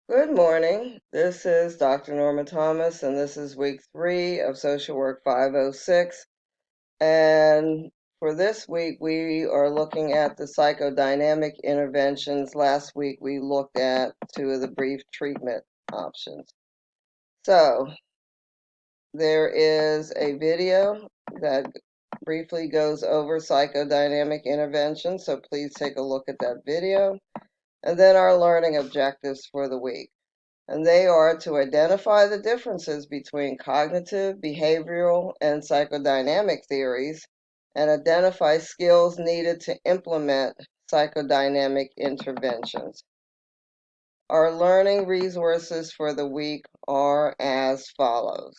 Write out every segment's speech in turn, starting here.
Good morning. This is Dr. Norma Thomas, and this is week 3 of Social Work 506. And for this week, we are looking at the psychodynamic interventions. Last week, we looked at 2 of the brief treatment options. So, there is a video that briefly goes over psychodynamic intervention, so please take a look at that video. And then our learning objectives for the week. And they are to identify the differences between cognitive, behavioral, and psychodynamic theories, and identify skills needed to implement psychodynamic interventions. Our learning resources for the week are as follows.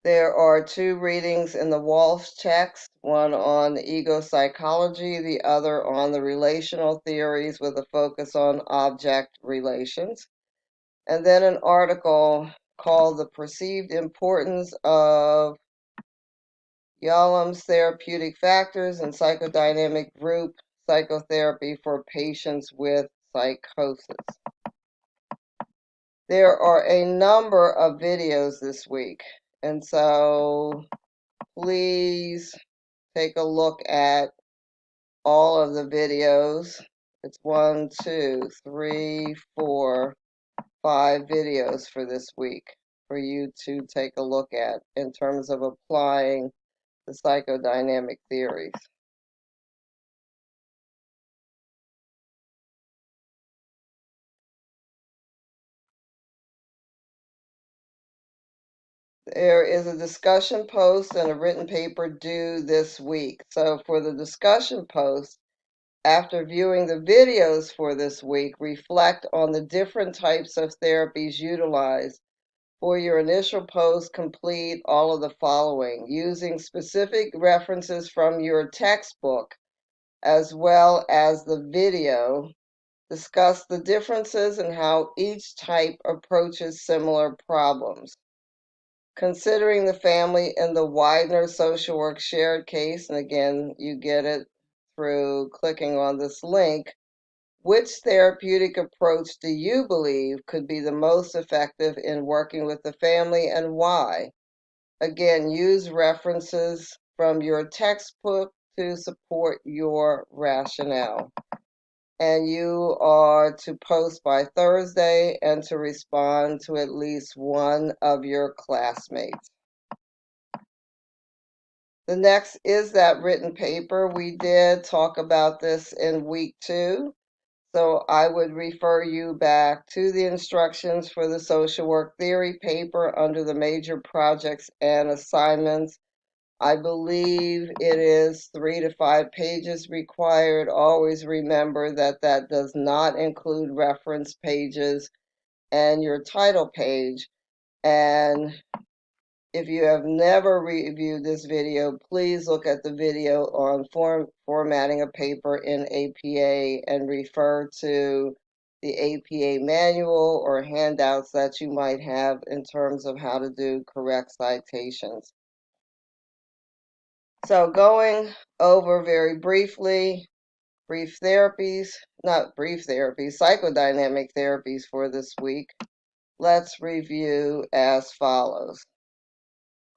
There are 2 readings in the Walsh text, one on ego psychology, the other on the relational theories with a focus on object relations. And then an article called The Perceived Importance of Yalom's Therapeutic Factors in Psychodynamic Group Psychotherapy for Patients with Psychosis. There are a number of videos this week, and so please take a look at all of the videos. It's 1, 2, 3, 4, 5 videos for this week for you to take a look at in terms of applying the psychodynamic theories. There is a discussion post and a written paper due this week. So for the discussion post, after viewing the videos for this week, reflect on the different types of therapies utilized. For your initial post, complete all of the following, using specific references from your textbook as well as the video. Discuss the differences and how each type approaches similar problems. Considering the family in the Widener social work shared case, and again, you get it through clicking on this link, which therapeutic approach do you believe could be the most effective in working with the family and why? Again, use references from your textbook to support your rationale. And you are to post by Thursday and to respond to at least one of your classmates. The next is that written paper. We did talk about this in week 2. So I would refer you back to the instructions for the social work theory paper under the major projects and assignments. I believe it is 3 to 5 pages required. Always remember that that does not include reference pages and your title page. And if you have never reviewed this video, please look at the video on formatting a paper in APA and refer to the APA manual or handouts that you might have in terms of how to do correct citations. So going over very briefly, psychodynamic therapies for this week. Let's review as follows.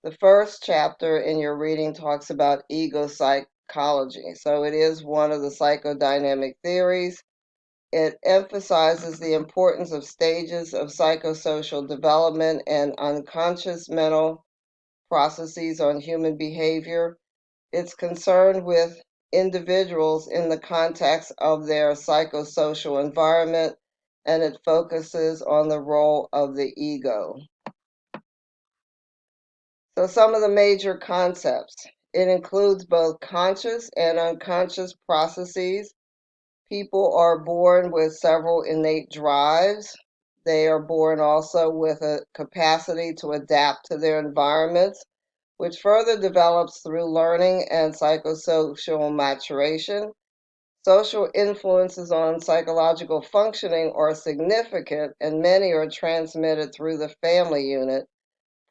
The first chapter in your reading talks about ego psychology. So it is one of the psychodynamic theories. It emphasizes the importance of stages of psychosocial development and unconscious mental processes on human behavior. It's concerned with individuals in the context of their psychosocial environment, and it focuses on the role of the ego. So some of the major concepts. It includes both conscious and unconscious processes. People are born with several innate drives. They are born also with a capacity to adapt to their environments, which further develops through learning and psychosocial maturation. Social influences on psychological functioning are significant, and many are transmitted through the family unit.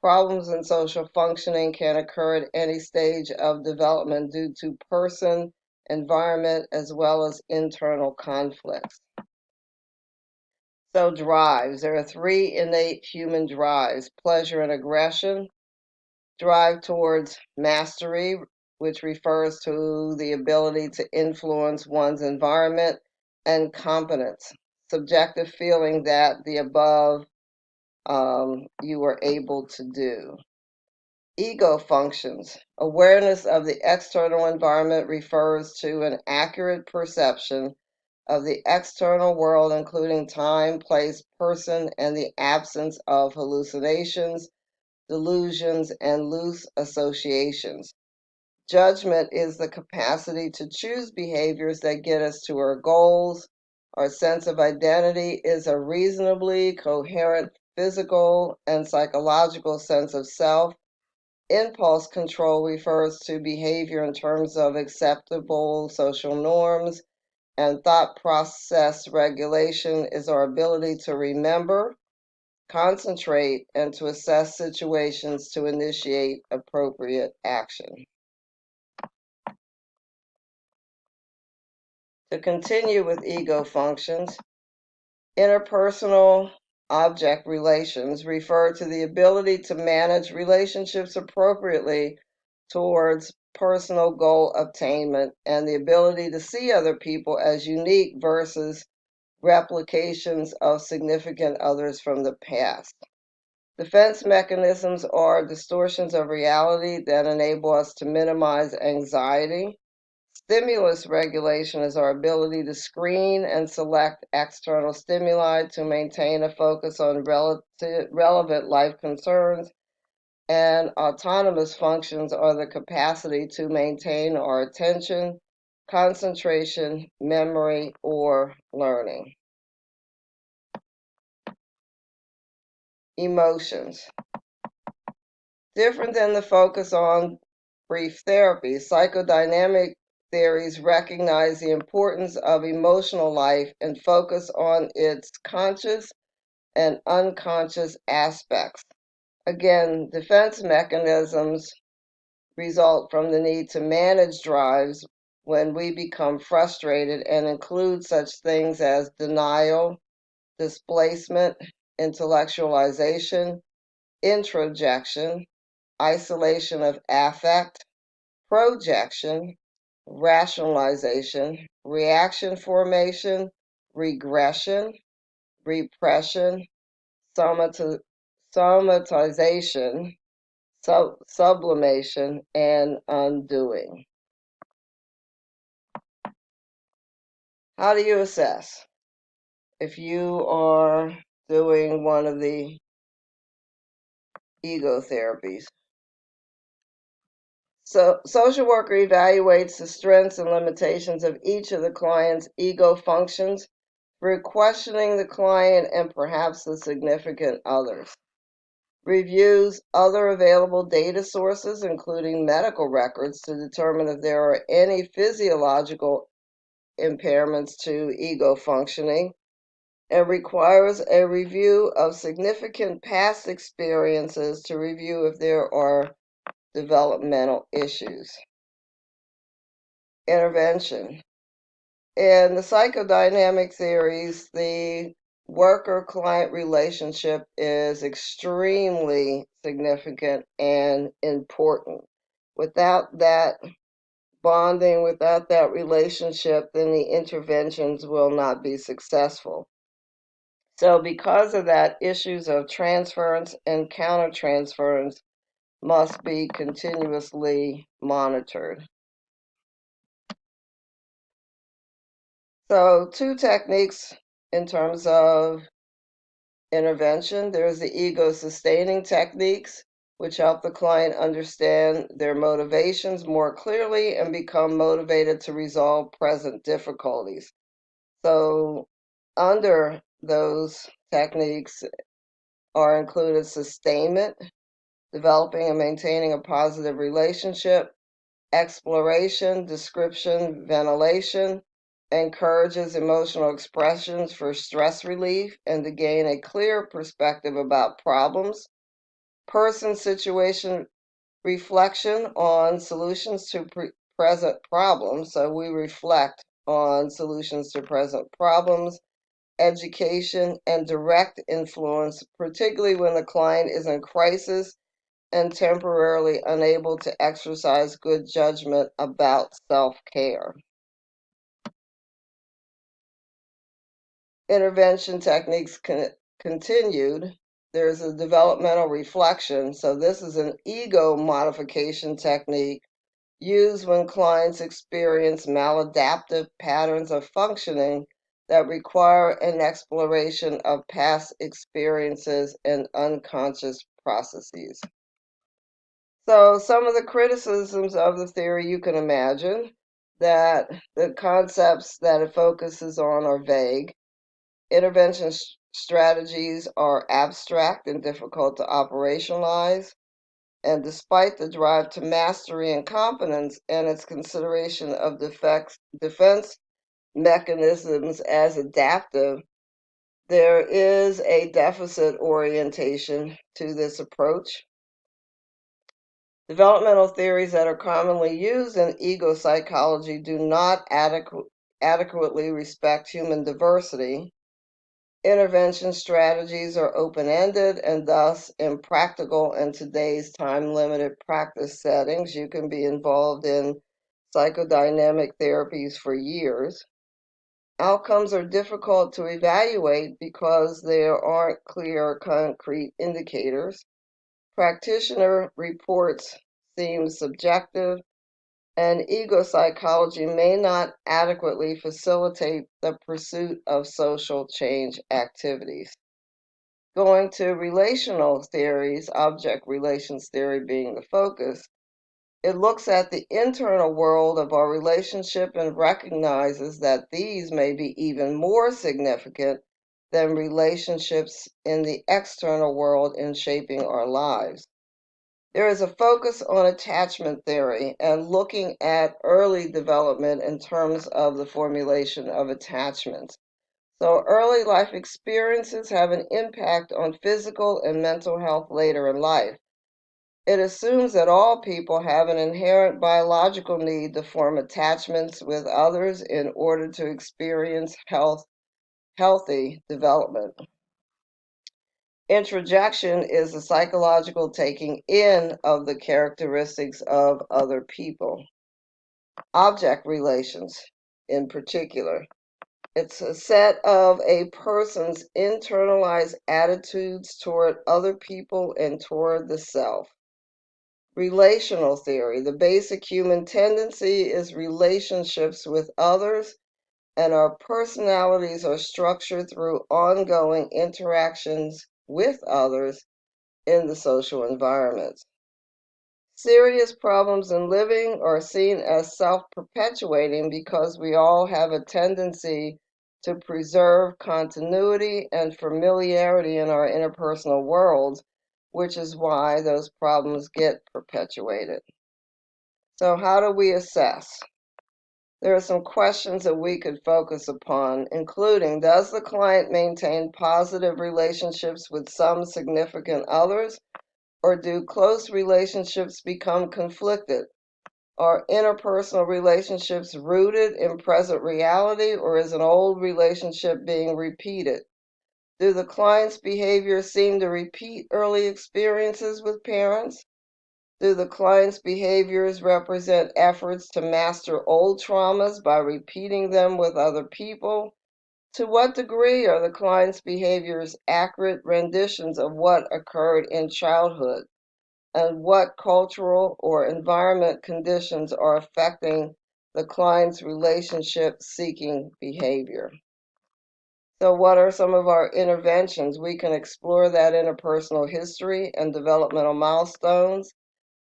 Problems in social functioning can occur at any stage of development due to person, environment, as well as internal conflicts. So drives. There are three innate human drives: pleasure and aggression, drive towards mastery, which refers to the ability to influence one's environment, and competence, subjective feeling that the above you were able to do. Ego functions. Awareness of the external environment refers to an accurate perception of the external world, including time, place, person, and the absence of hallucinations, delusions, and loose associations. Judgment is the capacity to choose behaviors that get us to our goals. Our sense of identity is a reasonably coherent physical and psychological sense of self. Impulse control refers to behavior in terms of acceptable social norms, and thought process regulation is our ability to remember, concentrate, and to assess situations to initiate appropriate action. To continue with ego functions, interpersonal object relations refer to the ability to manage relationships appropriately towards personal goal attainment and the ability to see other people as unique versus replications of significant others from the past. Defense mechanisms are distortions of reality that enable us to minimize anxiety. Stimulus regulation is our ability to screen and select external stimuli to maintain a focus on relevant life concerns, and autonomous functions are the capacity to maintain our attention, concentration, memory, or learning. Emotions. Different than the focus on brief therapy, psychodynamic theories recognize the importance of emotional life and focus on its conscious and unconscious aspects. Again, defense mechanisms result from the need to manage drives when we become frustrated and include such things as denial, displacement, intellectualization, introjection, isolation of affect, projection, rationalization, reaction formation, regression, repression, somatization, sublimation, and undoing. How do you assess if you are doing one of the ego therapies? So, social worker evaluates the strengths and limitations of each of the client's ego functions through questioning the client and perhaps the significant others. Reviews other available data sources, including medical records, to determine if there are any physiological impairments to ego functioning, and requires a review of significant past experiences to review if there are developmental issues. Intervention. In the psychodynamic theories, the worker-client relationship is extremely significant and important. Without that bonding, without that relationship, then the interventions will not be successful. So because of that, issues of transference and countertransference must be continuously monitored. So two techniques in terms of intervention. There's the ego sustaining techniques, which help the client understand their motivations more clearly and become motivated to resolve present difficulties. So under those techniques are included sustainment, developing and maintaining a positive relationship, exploration, description, ventilation, encourages emotional expressions for stress relief and to gain a clear perspective about problems, person situation reflection on solutions to present problems. So we reflect on solutions to present problems, education, and direct influence, particularly when the client is in crisis and temporarily unable to exercise good judgment about self-care. Intervention techniques continued. There's a developmental reflection. So this is an ego modification technique used when clients experience maladaptive patterns of functioning that require an exploration of past experiences and unconscious processes. So some of the criticisms of the theory you can imagine that the concepts that it focuses on are vague. Intervention strategies are abstract and difficult to operationalize. And despite the drive to mastery and competence and its consideration of defense mechanisms as adaptive, there is a deficit orientation to this approach. Developmental theories that are commonly used in ego psychology do not adequately respect human diversity. Intervention strategies are open-ended and thus impractical in today's time-limited practice settings. You can be involved in psychodynamic therapies for years. Outcomes are difficult to evaluate because there aren't clear, concrete indicators. Practitioner reports seem subjective, and ego psychology may not adequately facilitate the pursuit of social change activities. Going to relational theories, object relations theory being the focus, it looks at the internal world of our relationship and recognizes that these may be even more significant than relationships in the external world in shaping our lives. There is a focus on attachment theory and looking at early development in terms of the formulation of attachments. So early life experiences have an impact on physical and mental health later in life. It assumes that all people have an inherent biological need to form attachments with others in order to experience healthy development. Introjection is the psychological taking in of the characteristics of other people. Object relations, in particular. It's a set of a person's internalized attitudes toward other people and toward the self. Relational theory. The basic human tendency is relationships with others, and our personalities are structured through ongoing interactions with others in the social environment. Serious problems in living are seen as self-perpetuating because we all have a tendency to preserve continuity and familiarity in our interpersonal worlds, which is why those problems get perpetuated. So how do we assess? There are some questions that we could focus upon, including, does the client maintain positive relationships with some significant others, or do close relationships become conflicted? Are interpersonal relationships rooted in present reality, or is an old relationship being repeated? Do the client's behaviors seem to repeat early experiences with parents? Do the client's behaviors represent efforts to master old traumas by repeating them with other people? To what degree are the client's behaviors accurate renditions of what occurred in childhood? And what cultural or environment conditions are affecting the client's relationship-seeking behavior? So what are some of our interventions? We can explore that interpersonal history and developmental milestones.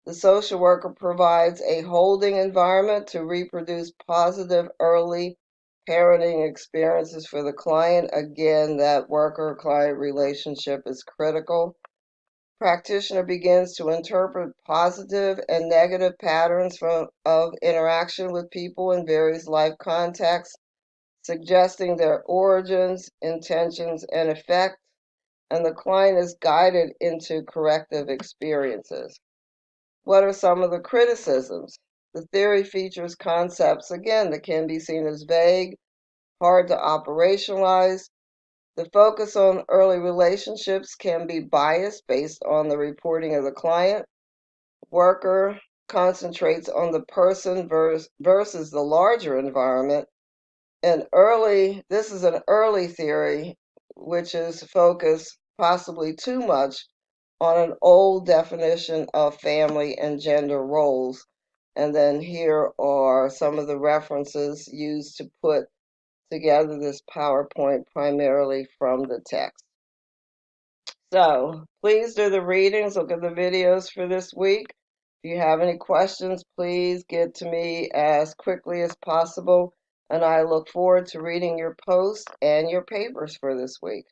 The social worker provides a holding environment to reproduce positive early parenting experiences for the client. Again, that worker-client relationship is critical. Practitioner begins to interpret positive and negative patterns of interaction with people in various life contexts, suggesting their origins, intentions, and effects, and the client is guided into corrective experiences. What are some of the criticisms? The theory features concepts, again, that can be seen as vague, hard to operationalize, The focus on early relationships can be biased based on the reporting of the client. Worker concentrates on the person versus the larger environment. This is an early theory, which is focused possibly too much on an old definition of family and gender roles. And then here are some of the references used to put together this PowerPoint primarily from the text. So please do the readings, look at the videos for this week. If you have any questions, please get to me as quickly as possible, and I look forward to reading your posts and your papers for this week.